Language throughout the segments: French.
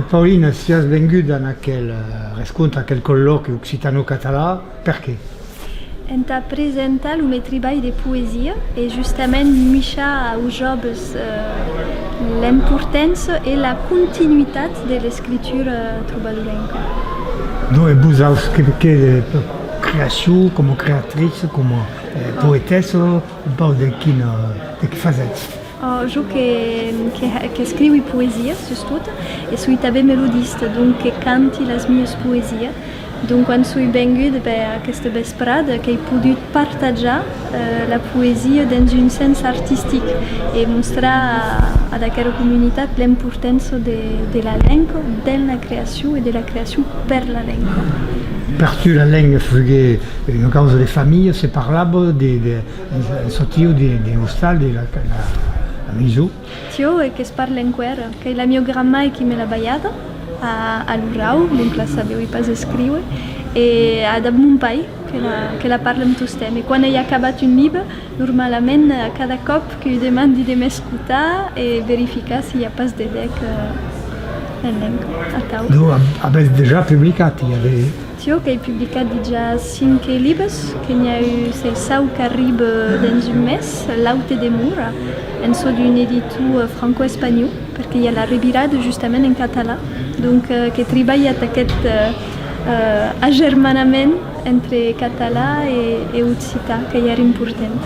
Paulina, si has venguda en aquel rescontre, aquel colloquio occitano-català, perché? Enta presenta un treball de poesia e justament mixa als joves l'importància e la continuïtat de l'escritura trobadorenca. Dove vous avez de création, comme créatrice, comme poétesse, un peu de qui faites? Jo que escriu poesia, justot, e sui també melodista, donc que canti les mies poesies. Donc quan sui vengut aquesta vesprada que he pogut partajar la poesia dins un sens artístic e mostrar a aquella comunitat l'importància de la llengua, de la creació i de la creació per la llengua. Per tu la lingua è una cosa di famiglia, si parlava di sottio di hostal, di la miso. Tio è che parla in guerra, che la mia gramma è chi me l'ha baiata a l'Urau, donc la sabeu pas escriure, e ad mon pai, que la parla amb tostem. E quan he acabat un llibre, normalment cada cop que io demandi de m'escoltar e verificar si hi ha pas de dec en lengua a tau. Tu avete già pubblicato? Tio que he publicat ja 5 llibres, que n'hi ha eu 6 que arriba dins un mes, l'Aute de Mura, en so d'un editor franco-espanyol, perquè hi ha la revirada justament en català, donc que treballa aquest agermanament entre català e occità, que ja era important.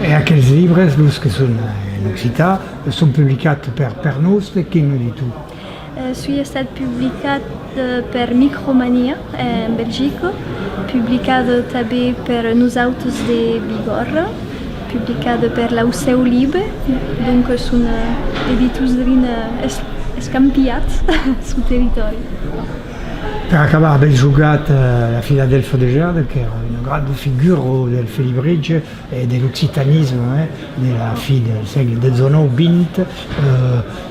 E aquests llibres, els que són en occità, són publicats per nos, de quin editor? Sui ha estat publicat per Micromania en Bèlgica, publicat també per nosaltres de Bigorra, publicat per l'Auceu Libre, donc són editors escampiats sul territori. Per acabar, avete giocato la Philadelphia de Jade, che era una grande figura del Felibrige e dell'occitanismo nella fine del secolo XIX.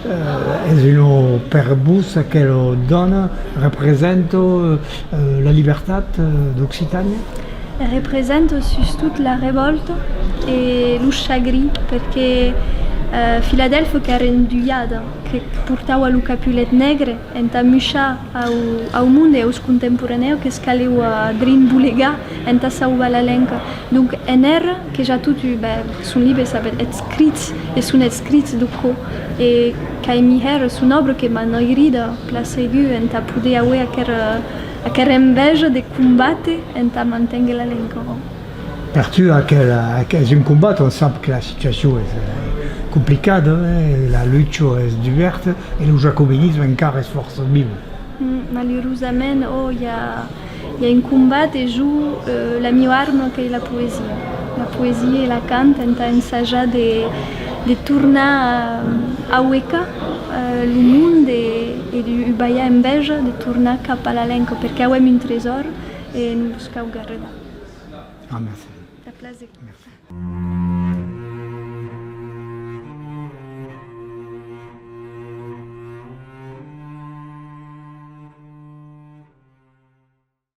È uno per bus che lo dona, rappresenta la libertà d'Occitania? Rappresenta surtout la rivolta e lo chagrin, perché Philadelphia che era induiada, che portava lo capulet negre, enta muscià al mondo e als contemporaneus che scaleu a drin bulegar, enta salvar la lenca. Donc en era que ja tot son llibre saben escrits e són escrits doco e que miher son obra que manoirida placegu enta poder aue aquella enveja de combate enta mantenere la lenca. Per tu, è un combatto, on sap que la situazione è complicata, la lucha è diversa e lo jacobinismo encara è forza vivo. Malheureusament, hi ha un combat e giù la mia arma che è la poesia. La poesia e la cant enta ensajar de tornar a ueca il mondo e di baiar enveja de tornar cap a la lenca, perché avem un tresor e non buscau garrera. Ah, merci. Ta plaisir. Merci.